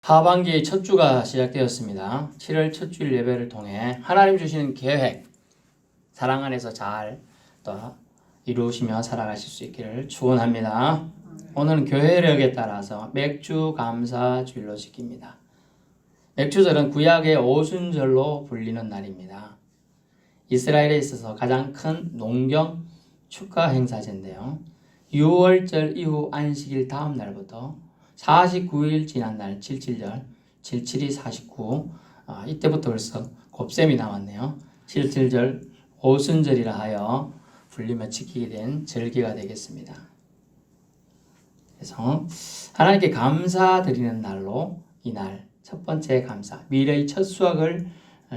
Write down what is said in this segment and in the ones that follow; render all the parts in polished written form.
하반기의 첫 주가 시작되었습니다. 7월 첫 주일 예배를 통해 하나님 주시는 계획, 사랑 안에서 잘 또 이루시며 살아가실 수 있기를 축원합니다. 오늘은 교회력에 따라서 맥주 감사 주일로 지킵니다. 맥주절은 구약의 오순절로 불리는 날입니다. 이스라엘에 있어서 가장 큰 농경 축하 행사제인데요. 6월절 이후 안식일 다음 날부터 49일 지난 날 77절, 77이 49, 이때부터 벌써 곱셈이 나왔네요. 77절 오순절이라 하여 불리며 지키게 된 절기가 되겠습니다. 그래서 하나님께 감사드리는 날로 이날 첫 번째 감사, 미래의 첫 수확을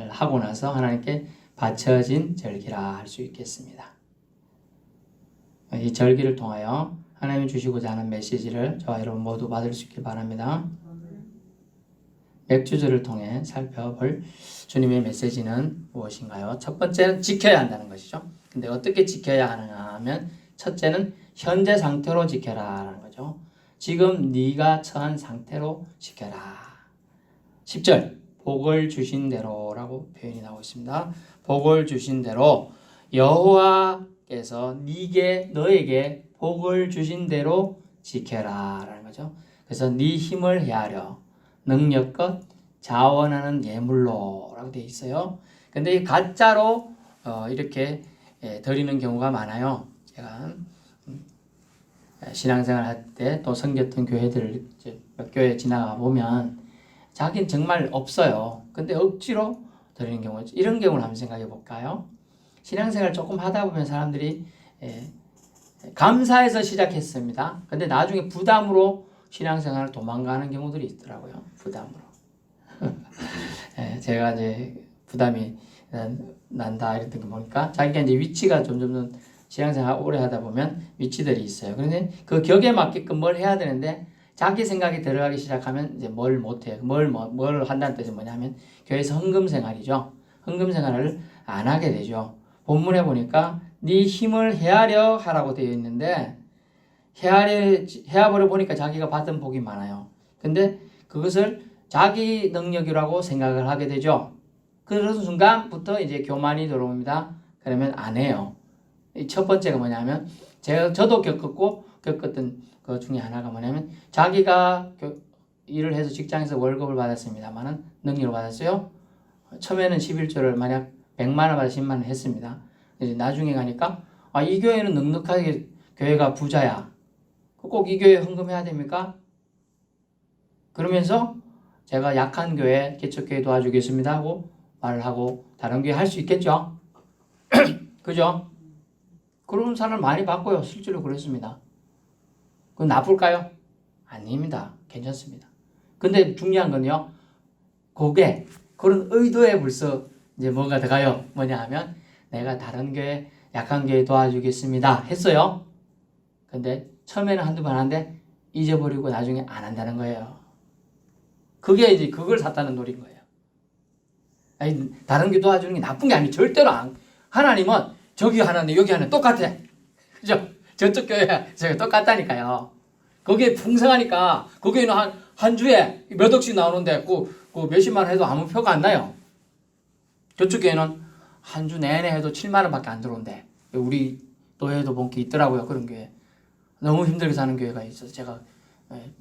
하고 나서 하나님께 바쳐진 절기라 할 수 있겠습니다. 이 절기를 통하여 하나님이 주시고자 하는 메시지를 저와 여러분 모두 받을 수 있길 바랍니다. 맥주절을 통해 살펴볼 주님의 메시지는 무엇인가요? 첫 번째는 지켜야 한다는 것이죠. 근데 어떻게 지켜야 하느냐 하면 첫째는 현재 상태로 지켜라 라는 거죠. 지금 네가 처한 상태로 지켜라. 10절 복을 주신 대로라고 표현이 나오고 있습니다. 복을 주신 대로 여호와께서 너에게 복을 주신 대로 지켜라 라는 거죠. 그래서 네 힘을 헤아려 능력껏 자원하는 예물로 라고 되어 있어요. 근데 이 가짜로 이렇게 드리는 경우가 많아요. 제가 신앙생활 할 때 또 섬겼던 교회들 몇 교회 지나가 보면 자기는 정말 없어요. 근데 억지로 드리는 경우 있죠. 이런 경우를 한번 생각해 볼까요? 신앙생활 조금 하다 보면 사람들이 감사해서 시작했습니다. 근데 나중에 부담으로 신앙생활을 도망가는 경우들이 있더라고요. 부담으로. 제가 이제 부담이 난다 이랬던 거 보니까 자기가 이제 위치가 점점 신앙생활 오래 하다 보면 위치들이 있어요. 그런데 그 격에 맞게끔 뭘 해야 되는데 자기 생각이 들어가기 시작하면 이제 뭘 못해요. 뭘 한다는 뜻이 뭐냐면 교회에서 헌금 생활이죠. 헌금 생활을 안 하게 되죠. 본문에 보니까 네 힘을 헤아려 하라고 되어 있는데 헤아버려 보니까 자기가 받은 복이 많아요. 근데 그것을 자기 능력이라고 생각을 하게 되죠. 그런 순간부터 이제 교만이 들어옵니다. 그러면 안 해요. 첫 번째가 뭐냐면 저도 겪었던 그 중에 하나가 뭐냐면 자기가 일을 해서 직장에서 월급을 받았습니다만은 능력을 받았어요. 처음에는 11조를 만약 100만 원 받아 10만 원 했습니다. 이제 나중에 가니까 이 교회는 넉넉하게 교회가 부자야. 꼭 이 교회에 헌금해야 됩니까? 그러면서 제가 약한 교회, 개척교회 도와주겠습니다 하고 말을 하고 다른 교회 할 수 있겠죠? 그죠? 그런 사람을 많이 봤고요. 실제로 그랬습니다. 그건 나쁠까요? 아닙니다. 괜찮습니다. 근데 중요한 건요. 그런 의도에 벌써 이제 뭐가 들어가요? 뭐냐 하면 내가 다른 교회, 약한 교회 도와주겠습니다 했어요. 근데 처음에는 한두 번 하는데 잊어버리고 나중에 안 한다는 거예요. 그게 이제 그걸 사탄은 노린 거예요. 아니, 다른 교회 도와주는 게 나쁜 게 아니 절대로 하나님은 저기 하나님 여기 하나님 똑같아. 그죠? 저쪽 교회 저기 똑같다니까요. 거기에 풍성하니까 거기에는 한 주에 몇 억씩 나오는데 그 몇십만 원 해도 아무 표가 안 나요. 저쪽 교회는 한 주 내내 해도 7만 원밖에 안 들어온대. 우리 노예도 본게 있더라고요. 그런 교회. 너무 힘들게 사는 교회가 있어서 제가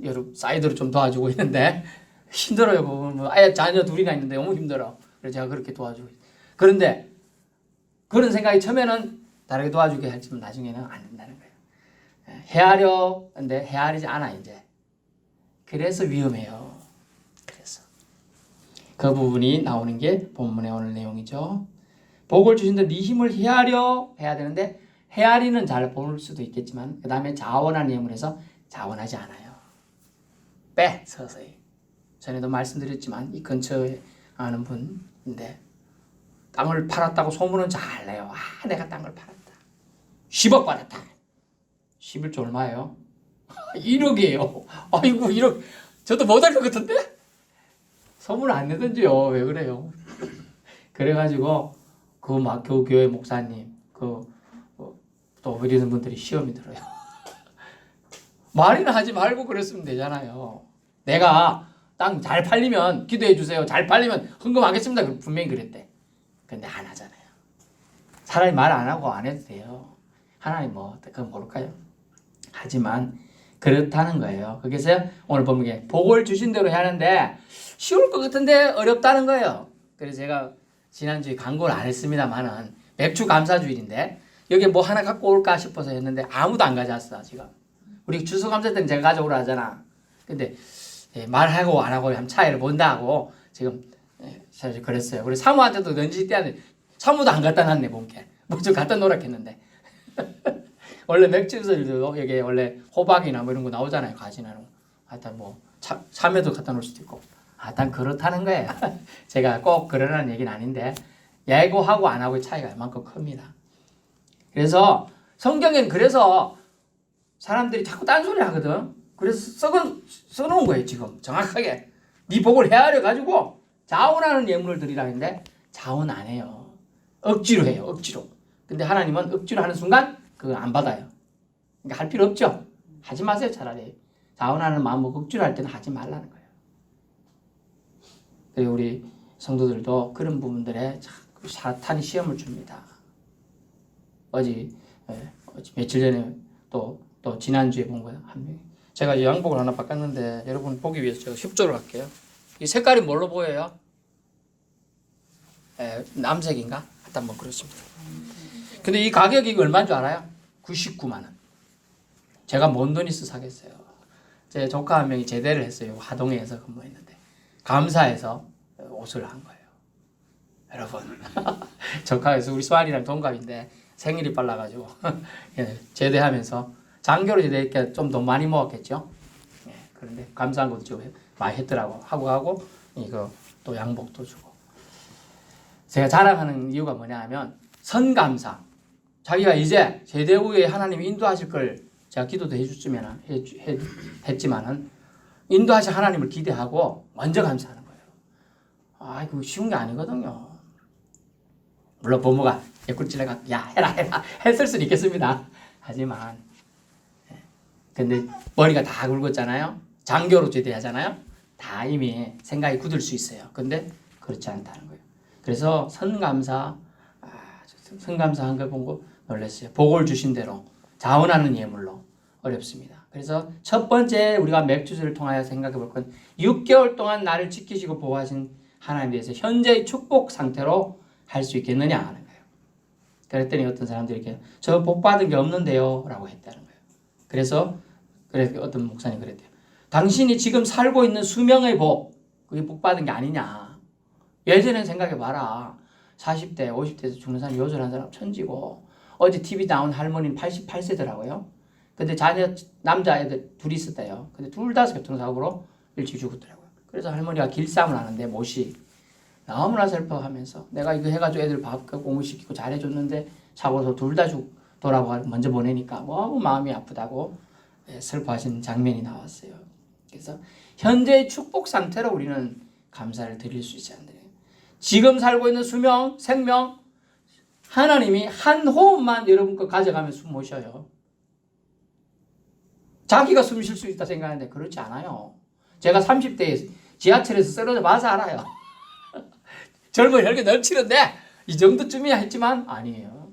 여러 사이드로 좀 도와주고 있는데 힘들어요. 뭐 아예 자녀 둘이나 있는데 너무 힘들어. 그래서 제가 그렇게 도와주고 있어요. 그런데 그런 생각이 처음에는 다르게 도와주게 할지만 나중에는 안 된다는 거예요. 헤아려 근데 헤아리지 않아 이제. 그래서 위험해요. 그래서 그 부분이 나오는 게 본문의 오늘 내용이죠. 복을 주신데 네 힘을 헤아려 해야 되는데 헤아리는 잘 볼 수도 있겠지만 그 다음에 자원하는 예물에서 자원하지 않아요. 서서히. 전에도 말씀드렸지만 이 근처에 아는 분인데 땅을 팔았다고 소문은 잘 내요. 내가 땅을 팔았다. 10억 받았다. 11조 얼마예요? 1억이에요. 아이고 1억. 저도 못할 것 같은데? 소문 안 내던지요. 왜 그래요? 그래가지고 그 교회 목사님 또 이런 분들이 시험이 들어요. 말이나 하지 말고 그랬으면 되잖아요. 내가 땅 잘 팔리면 기도해 주세요. 잘 팔리면 헌금하겠습니다. 분명히 그랬대. 근데 안 하잖아요. 차라리 말 안 하고 안 해도 돼요. 하나님 뭐 그건 모를까요? 하지만 그렇다는 거예요. 그래서 오늘 보면 이게 복을 주신 대로 해야 하는데 쉬울 것 같은데 어렵다는 거예요. 그래서 제가 지난주에 광고를 안 했습니다만은 맥주 감사주일인데 여기 뭐 하나 갖고 올까 싶어서 했는데 아무도 안 가져왔어 지금. 우리 추수감사 때는 제가 가져오라 하잖아. 근데 말하고 안 하고 한 차이를 본다 하고 지금 사실 그랬어요. 그래서 사모한테도 넌지 때는데 사모도 안 갖다 놨네 본게. 뭐 좀 갖다 놓으라 했는데. 원래 맥주들도 여기 원래 호박이나 뭐 이런 거 나오잖아요. 가지나 하여튼 뭐 참외도 갖다 놓을 수도 있고. 하여튼 그렇다는 거예요. 제가 꼭 그러라는 얘기는 아닌데 예고하고 안 하고의 차이가 이만큼 큽니다. 그래서 성경엔 그래서 사람들이 자꾸 딴소리 하거든. 그래서 써놓은 거예요. 지금 정확하게 네 복을 헤아려 가지고 자원하는 예물을 드리라 했는데 자원 안 해요. 억지로 해요. 억지로. 근데 하나님은 억지로 하는 순간 그거 안 받아요. 그러니까 할 필요 없죠. 하지 마세요. 차라리 자원하는 마음으로 억지로 할 때는 하지 말라는 거예요. 그리고 우리 성도들도 그런 부분들에 자꾸 사탄이 시험을 줍니다. 어제 며칠 전에 또 지난주에 본 거예요. 한 명이. 제가 이 양복을 하나 바꿨는데 여러분 보기 위해서 제가 협조를 할게요. 이 색깔이 뭘로 보여요? 남색인가? 일단 뭐 그렇습니다. 근데 이 가격이 얼마인 줄 알아요? 99만 원. 제가 뭔 돈 있어 사겠어요. 제 조카 한 명이 제대를 했어요. 하동에서 근무했는데 감사해서 옷을 한 거예요. 여러분 조카에서 우리 수환이랑 동갑인데 생일이 빨라가지고 제대하면서 장교로 제대했기에 좀 더 많이 먹었겠죠. 그런데 감사한 것도 좀 많이 했더라고. 하고 이거 또 양복도 주고. 제가 자랑하는 이유가 뭐냐 하면 선감사. 자기가 이제 제대 후에 하나님이 인도하실 걸 제가 기도도 했지만은 인도하실 하나님을 기대하고 먼저 감사하는 거예요. 그거 쉬운 게 아니거든요. 물론 부모가 예꿀질해가 야 해라 했을 수는 있겠습니다. 하지만 근데 머리가 다 굵었잖아요. 장교로 제대하잖아요. 다 이미 생각이 굳을 수 있어요. 근데 그렇지 않다는 거예요. 그래서 선감사한 걸 보고 놀랐어요. 복을 주신 대로 자원하는 예물로 어렵습니다. 그래서 첫 번째 우리가 맥주를 통하여 생각해 볼 건 6개월 동안 나를 지키시고 보호하신 하나님에 대해서 현재의 축복 상태로 할 수 있겠느냐 하는 거예요. 그랬더니 어떤 사람들이 이렇게 저 복 받은 게 없는데요 라고 했다는 거예요. 그래서 어떤 목사님 그랬대요. 당신이 지금 살고 있는 수명의 복, 그게 복 받은 게 아니냐. 예전엔 생각해 봐라. 40대, 50대에서 죽는 사람 요절한 사람 천지고 어제 TV 나온 할머니는 88세더라고요. 근데 자녀 남자애들 둘이 있었대요. 근데 둘 다 교통사고로 일찍 죽었더라고요. 그래서 할머니가 길쌈을 하는데 못이 너무나 슬퍼하면서 내가 이거 해가지고 애들 밥 공부시키고 잘해줬는데 사고서 둘 다 돌아가고 먼저 보내니까 너무 마음이 아프다고 슬퍼하시는 장면이 나왔어요. 그래서 현재의 축복 상태로 우리는 감사를 드릴 수 있지 않나요? 지금 살고 있는 수명, 생명 하나님이 한 호흡만 여러분 거 가져가면 숨 못 쉬어요. 자기가 숨 쉴 수 있다 생각하는데 그렇지 않아요. 제가 30대에 지하철에서 쓰러져 봐서 알아요. 젊은 혈기 넘치는데 이 정도쯤이야 했지만 아니에요.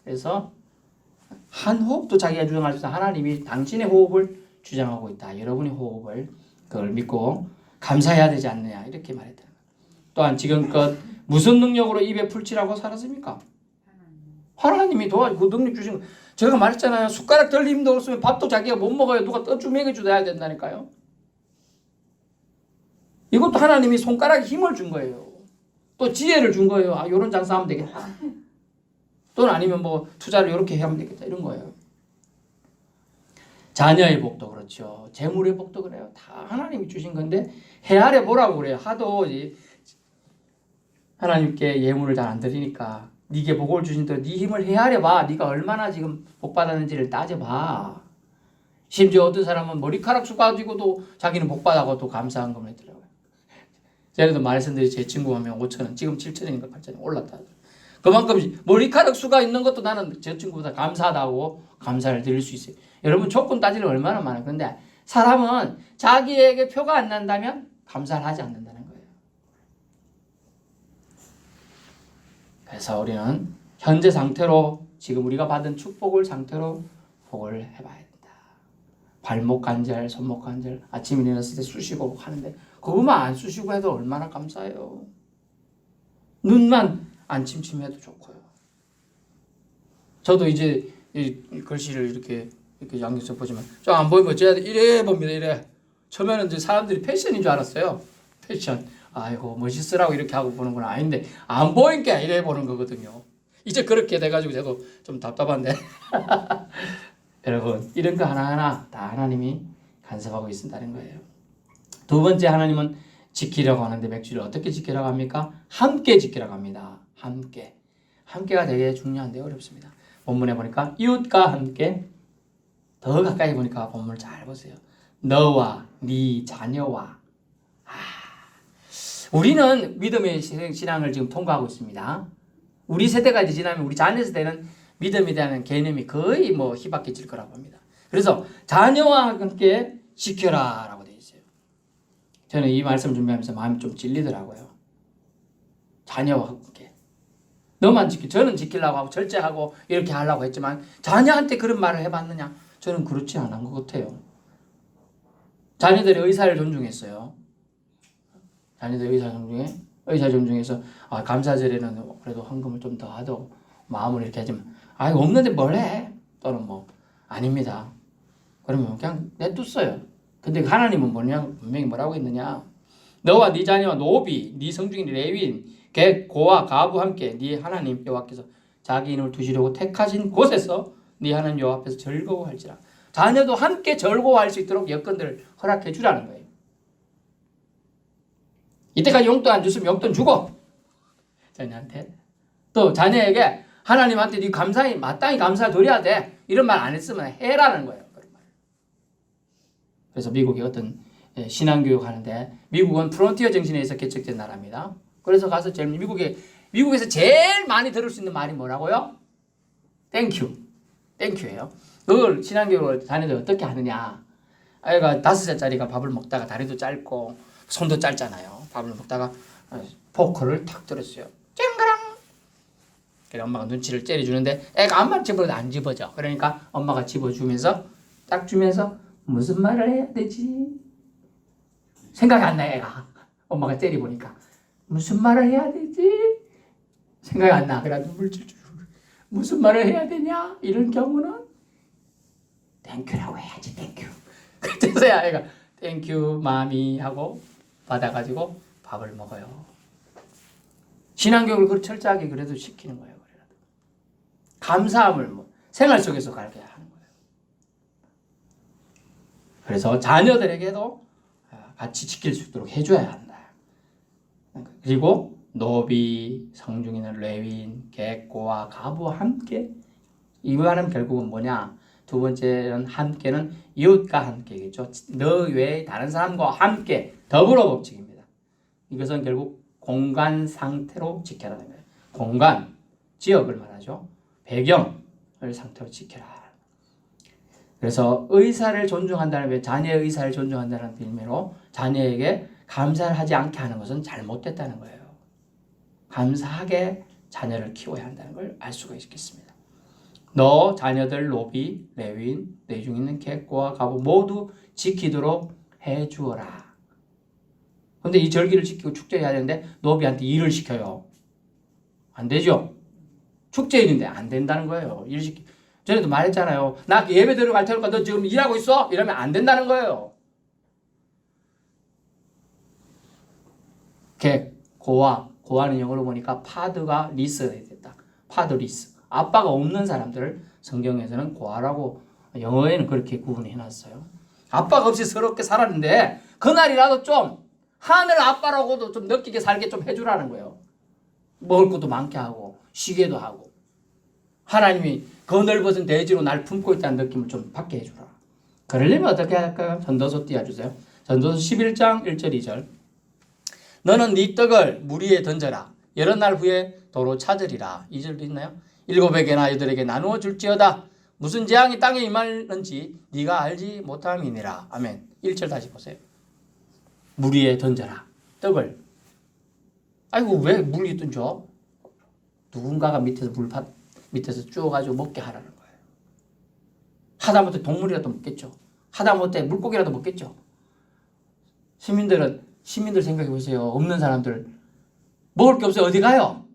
그래서 한 호흡도 자기가 주장할 수 있다. 하나님이 당신의 호흡을 주장하고 있다. 여러분의 호흡을 그걸 믿고 감사해야 되지 않느냐 이렇게 말했다. 또한 지금껏 무슨 능력으로 입에 풀칠하고 살았습니까? 하나님이 도와주고 그 능력 주신 거. 제가 말했잖아요. 숟가락 덜 힘도 없으면 밥도 자기가 못 먹어요. 누가 떠주 먹여줘야 된다니까요. 이것도 하나님이 손가락에 힘을 준 거예요. 또 지혜를 준 거예요. 이런 장사하면 되겠다. 또는 아니면 뭐 투자를 이렇게 하면 되겠다. 이런 거예요. 자녀의 복도 그렇죠. 재물의 복도 그래요. 다 하나님이 주신 건데 헤아려 보라고 그래요. 하도 하나님께 예물을 잘 안 드리니까 네게 복을 주신 대로 네 힘을 헤아려 봐. 네가 얼마나 지금 복 받았는지를 따져 봐. 심지어 어떤 사람은 머리카락 수 가지고도 자기는 복 받아고 또 감사한 걸 했더라고요. 전에도 말씀드린 제 친구 한 명 5,000원, 지금 7,000원인가 8,000원 올랐다. 그만큼 머리카락 수가 있는 것도 나는 저 친구보다 감사하다고 감사를 드릴 수 있어요. 여러분 조건 따지면 얼마나 많아요. 근데 사람은 자기에게 표가 안 난다면 감사를 하지 않는다는 거예요. 그래서 우리는 현재 상태로 지금 우리가 받은 축복을 상태로 복을 해봐야 된다. 발목 관절, 손목 관절, 아침에 일어났을 때 쑤시고 하는데 그것만 안 쑤시고 해도 얼마나 감사해요. 눈만 안 침침해도 좋고요. 저도 이제 이 글씨를 이렇게 양쪽에서 보지만 좀 안 보이면 제가 이래 봅니다. 이래. 처음에는 이제 사람들이 패션인 줄 알았어요. 패션. 아이고 멋있으라고 이렇게 하고 보는구나. 아닌데 안 보이니까 이래 보는 거거든요. 이제 그렇게 돼가지고 저도 좀 답답한데. 여러분 이런 거 하나하나 다 하나님이 간섭하고 있다는 거예요. 두 번째 하나님은 지키려고 하는데 맥주를 어떻게 지키려고 합니까? 함께 지키려고 합니다. 함께. 함께가 되게 중요한데 어렵습니다. 본문에 보니까 이웃과 함께 더 가까이 보니까 본문을 잘 보세요. 너와 네 자녀와 우리는 믿음의 신앙을 지금 통과하고 있습니다. 우리 세대가 이제 지나면 우리 자녀 세대는 믿음에 대한 개념이 거의 뭐 희박해질 거라고 봅니다. 그래서 자녀와 함께 지켜라 라고 되어 있어요. 저는 이 말씀 준비하면서 마음이 좀 찔리더라고요. 자녀와 함께. 너만 지키, 저는 지키려고 하고 절제하고 이렇게 하려고 했지만 자녀한테 그런 말을 해봤느냐? 저는 그렇지 않은 것 같아요. 자녀들의 의사를 존중했어요. 자녀들의 의사 존중해서 감사절에는 그래도 헌금을 좀 더 하도 마음을 이렇게 하지만 없는데 뭘 해? 또는 뭐 아닙니다. 그러면 그냥 내뒀어요. 근데 하나님은 분명히 뭐라고 했느냐? 너와 네 자녀와 노비, 네 성중인 레위인, 객, 고와 가부 함께 네 하나님 여호와께서 자기 이름을 두시려고 택하신 곳에서 네 하나님 여호와 앞에서 즐거워할지라. 자녀도 함께 즐거워할 수 있도록 여건들을 허락해 주라는 거예요. 이때까지 용돈 안 줬으면 용돈 주고 자녀한테 또 자녀에게 하나님한테 네 감사히 마땅히 감사를 드려야 돼. 이런 말 안 했으면 해라는 거예요. 그런 말. 그래서 미국이 어떤 신앙교육 하는데 미국은 프론티어 정신에서 개척된 나라입니다. 그래서 가서 미국에서 제일 많이 들을 수 있는 말이 뭐라고요? 땡큐. 땡큐예요. 그걸 신앙교육을 자녀들 어떻게 하느냐. 아이가 5살짜리가 밥을 먹다가 다리도 짧고 손도 짧잖아요. 밥을 먹다가 포크를 탁 들었어요. 쨍그랑. 그래 엄마가 눈치를 째려주는데 애가 암만 집어도 안 집어져. 그러니까 엄마가 집어주면서 딱 주면서 무슨 말을 해야 되지? 생각이 안 나 애가. 엄마가 째려보니까 무슨 말을 해야 되지? 생각이 안 나. 그래 눈물 줄줄. 무슨 말을 해야 되냐? 이런 경우는 땡큐라고 해야지. 땡큐. 그때서야 애가 땡큐 마미 하고 받아가지고 밥을 먹어요. 신앙교육을 그렇게 철저하게 그래도 시키는 거예요. 그래도 감사함을 생활 속에서 가르쳐야 하는 거예요. 그래서 자녀들에게도 같이 지킬 수 있도록 해줘야 한다. 그리고 노비, 성중인, 레위인, 객고와 가부와 함께 이 말은 결국은 뭐냐? 두 번째는 함께는 이웃과 함께겠죠. 너 외에 다른 사람과 함께 더불어 법칙입니다. 이것은 결국 공간 상태로 지켜라는 거예요. 공간, 지역을 말하죠. 배경을 상태로 지켜라. 그래서 의사를 존중한다는 자녀의 의사를 존중한다는 빌미로 자녀에게 감사를 하지 않게 하는 것은 잘못됐다는 거예요. 감사하게 자녀를 키워야 한다는 걸 알 수가 있겠습니다. 너 자녀들 노비, 레위인, 내 중 있는 객고와 가부 모두 지키도록 해주어라. 근데 이 절기를 지키고 축제해야 되는데 노비한테 일을 시켜요. 안 되죠? 축제일인데 안 된다는 거예요. 일 시키. 전에도 말했잖아요. 나 예배 들어갈 테니까 너 지금 일하고 있어? 이러면 안 된다는 거예요. 객, 고아는 영어로 보니까 파드가 리스가 됐다. 파드 리스. 아빠가 없는 사람들을 성경에서는 고아라고 영어에는 그렇게 구분해 놨어요. 아빠가 없이 서럽게 살았는데 그날이라도 좀 하늘 아빠라고도 좀 느끼게 살게 좀 해주라는 거예요. 먹을 것도 많게 하고 쉬게도 하고 하나님이 그 넓은 대지로 날 품고 있다는 느낌을 좀 받게 해주라. 그러려면 어떻게 할까요? 전도서 띄워주세요. 전도서 11장 1절 2절 너는 네 떡을 물 위에 던져라. 여러 날 후에 도로 찾으리라. 2절도 있나요? 7에게나 아이들에게 나누어 줄지어다. 무슨 재앙이 땅에 임하는지 네가 알지 못함이니라. 아멘. 1절 다시 보세요. 물 위에 던져라. 떡을. 아이고 왜 물 위에 던져? 누군가가 밑에서 쪼가지고 먹게 하라는 거예요. 하다못해 동물이라도 먹겠죠. 하다못해 물고기라도 먹겠죠. 시민들 생각해 보세요. 없는 사람들 먹을 게 없어요. 어디 가요?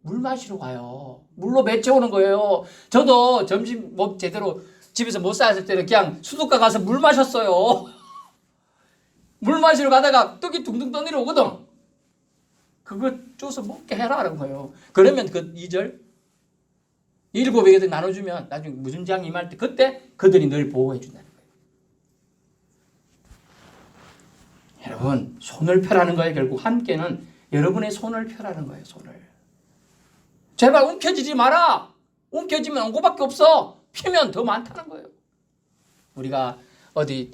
물 마시러 가요. 물로 배 채우는 거예요. 저도 점심 뭐 제대로 집에서 못 싸왔을 때는 그냥 수도가 가서 물 마셨어요. 물 마시러 가다가 떡이 둥둥 떠내려 오거든. 그거 줘서 먹게 해라라는 거예요. 그러면 그 2절 7에게 나눠주면 나중에 무슨 장 임할 때 그때 그들이 늘 보호해 준다는 거예요. 여러분 손을 펴라는 거예요. 결국 함께는 여러분의 손을 펴라는 거예요. 손을. 제발 움켜쥐지 마라. 움켜쥐면 온 거밖에 없어. 피면 더 많다는 거예요. 우리가 어디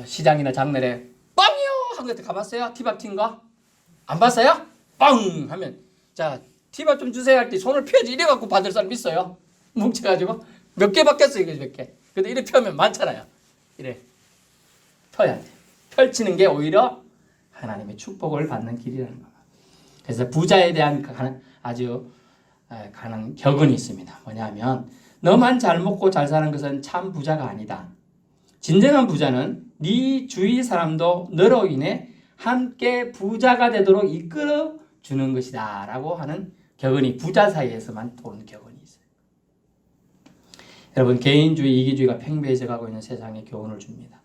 시장이나 장날에 빵이요 한 것 가봤어요? 티밥 튄 거? 안 봤어요? 빵 하면 자 티밥 좀 주세요 할 때 손을 펴지 이래 갖고 받을 사람 있어요? 뭉쳐가지고 몇 개 받겠어요? 이거 몇 개. 근데 이래 펴면 많잖아요. 이래 펴야 돼. 펼치는 게 오히려 하나님의 축복을 받는 길이라는 거예요. 그래서 부자에 대한 아주 가는 격언이 있습니다. 뭐냐면 너만 잘 먹고 잘 사는 것은 참 부자가 아니다. 진정한 부자는 네 주위 사람도 너로 인해 함께 부자가 되도록 이끌어 주는 것이다 라고 하는 격언이 부자 사이에서만 도는 격언이 있어요. 여러분 개인주의, 이기주의가 팽배해져 가고 있는 세상에 교훈을 줍니다.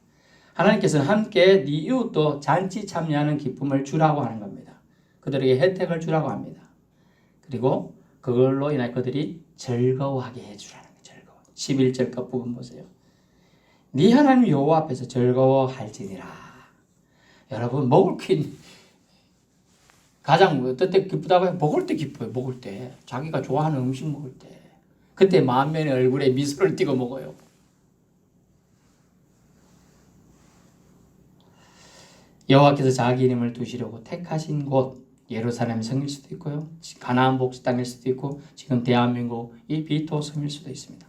하나님께서는 함께 네 이웃도 잔치 참여하는 기쁨을 주라고 하는 겁니다. 그들에게 혜택을 주라고 합니다. 그리고 그걸로 인해 그들이 즐거워하게 해주라는 거예요. 즐거워. 11절 끝 부분 보세요. 네 하나님 여호와 앞에서 즐거워할지니라. 여러분 먹을 게 가장 어떨 때 기쁘다고 해요? 먹을 때 기뻐요. 먹을 때. 자기가 좋아하는 음식 먹을 때. 그때 만면의 얼굴에 미소를 띠고 먹어요. 여호와께서 자기 이름을 두시려고 택하신 곳 예루살렘 성일 수도 있고요. 가나안 복지 땅일 수도 있고 지금 대한민국 이 비토 성일 수도 있습니다.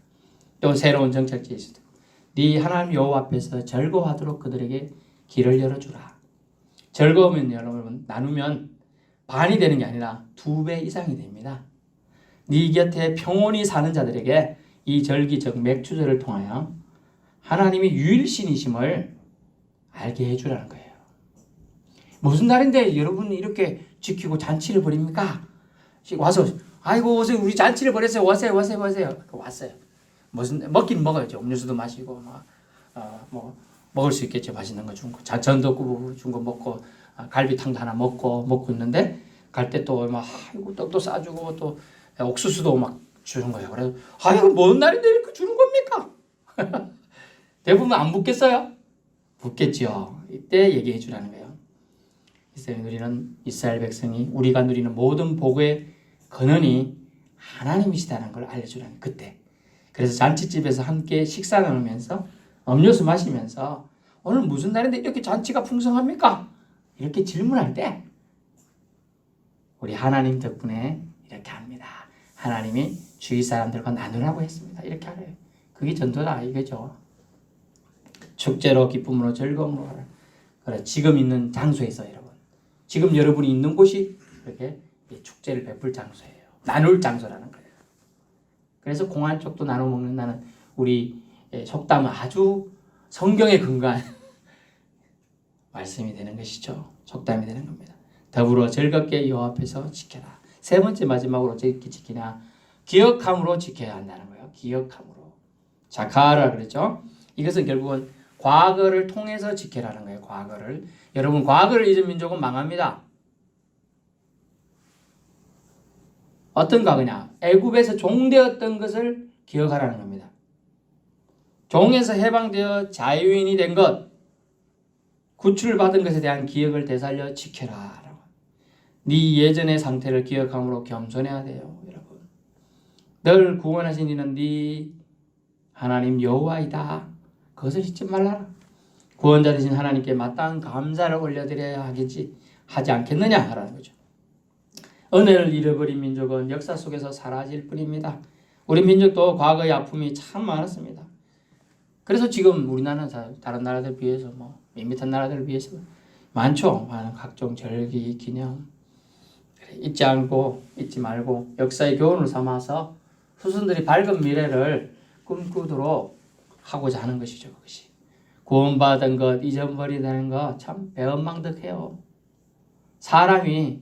또 새로운 정착지일 수도 있고 네 하나님 여호와 앞에서 즐거워하도록 그들에게 길을 열어주라. 즐거우면 여러분 나누면 반이 되는 게 아니라 2배 이상이 됩니다. 네 곁에 평온히 사는 자들에게 이 절기 즉 맥주절을 통하여 하나님이 유일신이심을 알게 해주라는 거예요. 무슨 날인데 여러분이 이렇게 지키고 잔치를 벌입니까? 와서 아이고 우리 잔치를 벌였어요. 와세요. 왔어요. 무슨 먹긴 먹어야죠. 음료수도 마시고 뭐 먹을 수 있겠죠. 맛있는 거 준 거, 전도 준 거 먹고 갈비탕도 하나 먹고 있는데 갈 때 또 막 아이고 떡도 싸주고 또 옥수수도 막 주는 거예요. 그래서 아이고 뭔 날인데 이렇게 주는 겁니까? 대부분 안 묻겠어요? 묻겠죠. 이때 얘기해 주라는 거예요. 이스라엘 백성이 우리가 누리는 모든 복의 근원이 하나님이시다는 걸 알려주라는 그때. 그래서 잔치집에서 함께 식사 나누면서 음료수 마시면서 오늘 무슨 날인데 이렇게 잔치가 풍성합니까? 이렇게 질문할 때 우리 하나님 덕분에 이렇게 합니다. 하나님이 주위 사람들과 나누라고 했습니다. 이렇게 하래요. 그게 전도다 이거죠. 축제로 기쁨으로 즐거움으로 하라. 그래 지금 있는 장소에서 여러분. 지금 여러분이 있는 곳이 이렇게 축제를 베풀 장소예요. 나눌 장소라는 거예요. 그래서 공안 쪽도 나눠 먹는다는 우리 속담은 아주 성경에 근거한 말씀이 되는 것이죠. 속담이 되는 겁니다. 더불어 즐겁게 여호와 앞에서 지켜라. 세 번째 마지막으로 어떻게 지키냐? 기억함으로 지켜야 한다는 거예요. 기억함으로. 자카라 그랬죠. 이것은 결국은 과거를 통해서 지켜라는 거예요. 과거를. 여러분 과거를 잊은 민족은 망합니다. 어떤 과거냐? 애굽에서 종되었던 것을 기억하라는 겁니다. 종에서 해방되어 자유인이 된 것, 구출받은 것에 대한 기억을 되살려 지켜라. 네 예전의 상태를 기억함으로 겸손해야 돼요. 여러분. 널 구원하신 이는 네 하나님 여호와이다. 그것을 잊지 말라라. 구원자 되신 하나님께 마땅한 감사를 올려드려야 하지 않겠느냐 하라는 거죠. 은혜를 잃어버린 민족은 역사 속에서 사라질 뿐입니다. 우리 민족도 과거의 아픔이 참 많았습니다. 그래서 지금 우리나라는 다른 나라들 비해서 밋밋한 나라들을 위해서 많죠. 많은 각종 절기, 기념. 잊지 말고 역사의 교훈을 삼아서 후손들이 밝은 미래를 꿈꾸도록 하고자 하는 것이죠. 그것이 구원받은 것 잊어버리다는 거 참 배은망덕해요. 사람이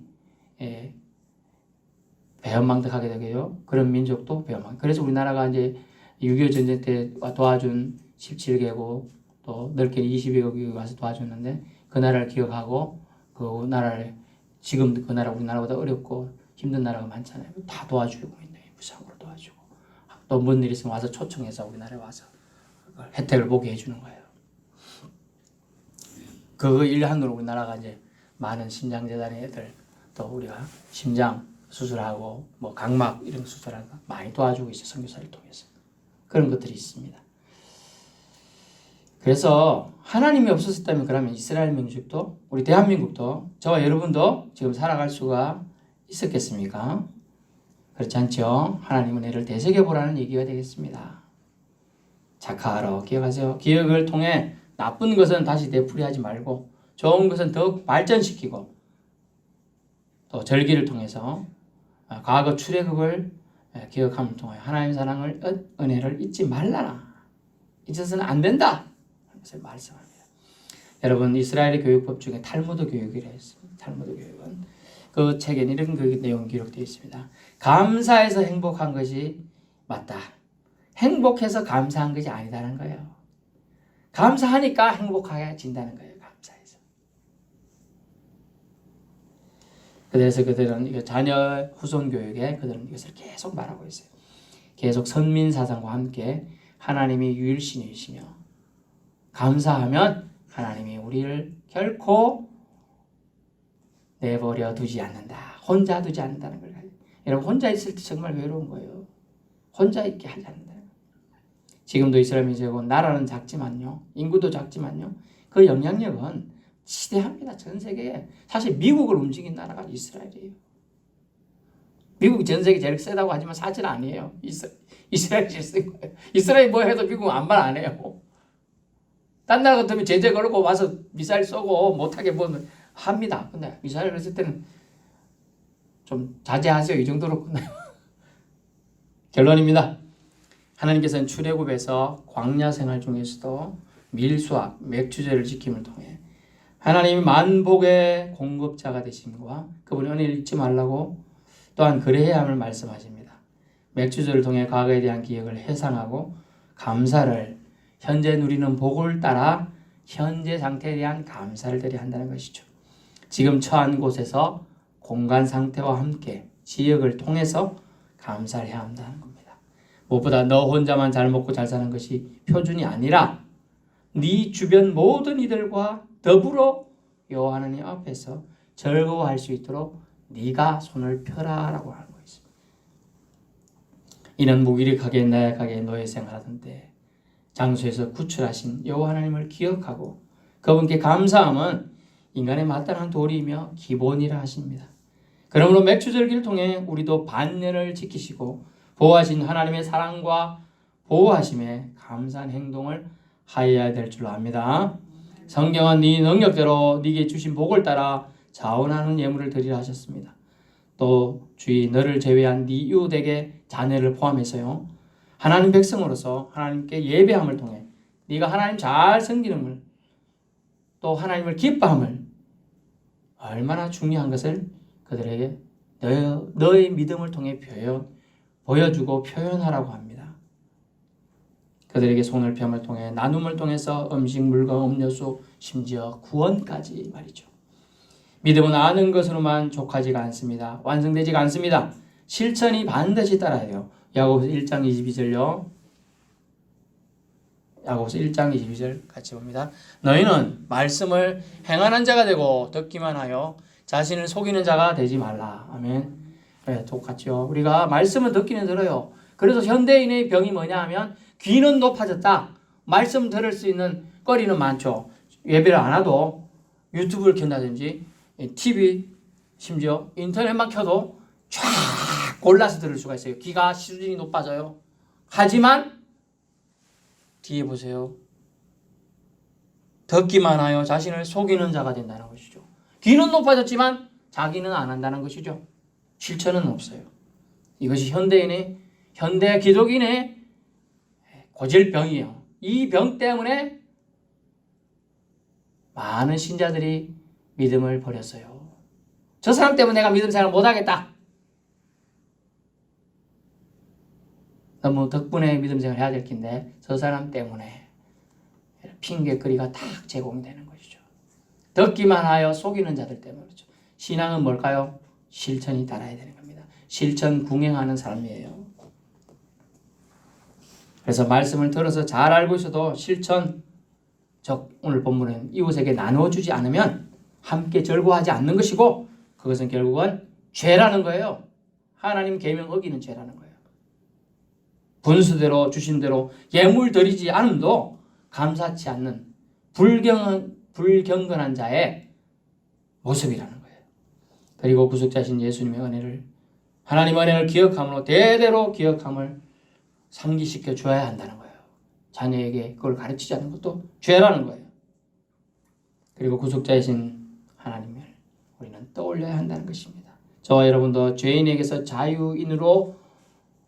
배은망덕하게 되게요. 그런 민족도 배은망덕. 그래서 우리나라가 이제 6.25 전쟁 때 도와준 17개국 또 넓게 22개국이 와서 도와줬는데 그 나라를 기억하고 그 나라를 지금 그 나라 우리나라보다 어렵고 힘든 나라가 많잖아요. 다 도와주고 있네. 무상으로 도와주고 또 뭔 일 있으면 와서 초청해서 우리나라에 와서 혜택을 보게 해주는 거예요. 그 일환으로 우리나라가 이제 많은 심장재단의 애들 또 우리가 심장 수술하고 뭐 각막 이런 수술하고 많이 도와주고 있어요. 선교사를 통해서 그런 것들이 있습니다. 그래서 하나님이 없었다면 그러면 이스라엘 민족도 우리 대한민국도 저와 여러분도 지금 살아갈 수가 있었겠습니까? 그렇지 않죠? 하나님은 이를 되새겨보라는 얘기가 되겠습니다. 자카하러 기억하세요. 기억을 통해 나쁜 것은 다시 되풀이하지 말고 좋은 것은 더욱 발전시키고 또 절기를 통해서 과거 출애굽을 기억함을 통하여 하나님의 사랑을 은혜를 잊지 말라라. 잊어서는 안 된다. 것을 말씀합니다. 여러분 이스라엘의 교육법 중에 탈무드 교육이라 했습니다. 탈무드 교육은 그 책에는 이런 그 내용이 기록되어 있습니다. 감사해서 행복한 것이 맞다. 행복해서 감사한 것이 아니다는 거예요. 감사하니까 행복해진다는 거예요. 감사해서. 그래서 그들은 자녀 후손 교육에 그들은 이것을 계속 말하고 있어요. 계속 선민 사상과 함께 하나님이 유일신이시며 감사하면 하나님이 우리를 결코 내버려 두지 않는다. 혼자 두지 않는다는 걸. 여러분 혼자 있을 때 정말 외로운 거예요. 혼자 있게 하지 않는다. 지금도 이스라엘 민족은 나라는 작지만요. 인구도 작지만요. 그 영향력은 시대합니다. 전 세계에. 사실 미국을 움직인 나라가 이스라엘이에요. 미국이 전 세계 제일 세다고 하지만 사실 아니에요. 이스라엘이 제일 센 거예요. 이스라엘이 뭐 해도 미국은 아무 말 안 해요. 딴 나라 같으면 제재 걸고 와서 미사일 쏘고 못하게 뭐 합니다. 근데 미사일 했을 때는 좀 자제하세요. 이 정도로 끝나요. 결론입니다. 하나님께서는 출애굽에서 광야 생활 중에서도 밀수학, 맥주제를 지킴을 통해 하나님이 만복의 공급자가 되심과 그분의 은혜를 잊지 말라고 또한 그래야 함을 말씀하십니다. 맥주제를 통해 과거에 대한 기억을 회상하고 감사를 현재 누리는 복을 따라 현재 상태에 대한 감사를 드려야 한다는 것이죠. 지금 처한 곳에서 공간 상태와 함께 지역을 통해서 감사를 해야 한다는 겁니다. 무엇보다 너 혼자만 잘 먹고 잘 사는 것이 표준이 아니라 네 주변 모든 이들과 더불어 여호와 하나님 앞에서 즐거워할 수 있도록 네가 손을 펴라라고 하는 것입니다. 이는 무기력하게 나약하게 노예 생활하던 때 장소에서 구출하신 여호와 하나님을 기억하고 그분께 감사함은 인간의 마땅한 도리이며 기본이라 하십니다. 그러므로 맥주절기를 통해 우리도 반년을 지키시고 보호하신 하나님의 사랑과 보호하심에 감사한 행동을 하여야 될 줄로 압니다. 성경은 네 능력대로 네게 주신 복을 따라 자원하는 예물을 드리라 하셨습니다. 또 주의 너를 제외한 네 이웃에게 자녀를 포함해서요. 하나님 백성으로서 하나님께 예배함을 통해 네가 하나님 잘 섬기는 또 하나님을 기뻐함을 얼마나 중요한 것을 그들에게 너의 믿음을 통해 보여주고 표현하라고 합니다. 그들에게 손을 펴을 통해 나눔을 통해서 음식, 물건, 음료수, 심지어 구원까지 말이죠. 믿음은 아는 것으로만 족하지가 않습니다. 완성되지가 않습니다. 실천이 반드시 따라야 돼요. 야고보서 1장 22절요. 야고보서 1장 22절 같이 봅니다. 너희는 말씀을 행하는 자가 되고 듣기만 하여 자신을 속이는 자가 되지 말라. 아멘. 네, 똑같죠. 우리가 말씀을 듣기는 들어요. 그래서 현대인의 병이 뭐냐 하면 귀는 높아졌다. 말씀 들을 수 있는 거리는 많죠. 예배를 안 하도 유튜브를 켠다든지 TV 심지어 인터넷만 켜도 쫙 골라서 들을 수가 있어요. 귀가 수준이 높아져요. 하지만 뒤에 보세요. 듣기만 하여 자신을 속이는 자가 된다는 것이죠. 귀는 높아졌지만 자기는 안 한다는 것이죠. 실천은 없어요. 이것이 현대 기독인의 고질병이에요. 이 병 때문에 많은 신자들이 믿음을 버렸어요. 저 사람 때문에 내가 믿음 생활 못하겠다. 너무 덕분에 믿음 생활 해야 될 텐데 저 사람 때문에 핑계거리가 딱 제공이 되는 것이죠. 듣기만 하여 속이는 자들 때문에 그렇죠. 신앙은 뭘까요? 실천이 따라야 되는 겁니다. 실천 궁행하는 삶이에요. 그래서 말씀을 들어서 잘 알고 있어도 실천, 즉 오늘 본문은 이웃에게 나누어주지 않으면 함께 절구하지 않는 것이고 그것은 결국은 죄라는 거예요. 하나님 계명 어기는 죄라는 거예요. 분수대로 주신 대로 예물 드리지 않음도 감사치 않는 불경건한 자의 모습이라는 거예요. 그리고 구속자신 예수님의 은혜를 하나님의 은혜를 기억함으로 대대로 기억함을 상기시켜 줘야 한다는 거예요. 자녀에게 그걸 가르치지 않는 것도 죄라는 거예요. 그리고 구속자이신 하나님을 우리는 떠올려야 한다는 것입니다. 저와 여러분도 죄인에게서 자유인으로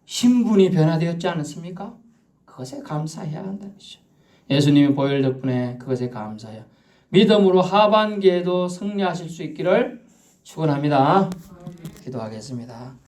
신분이 변화되었지 않았습니까? 그것에 감사해야 한다는 것이죠. 예수님의 보혈 덕분에 그것에 감사해요. 믿음으로 하반기에도 승리하실 수 있기를 축원합니다. 기도하겠습니다.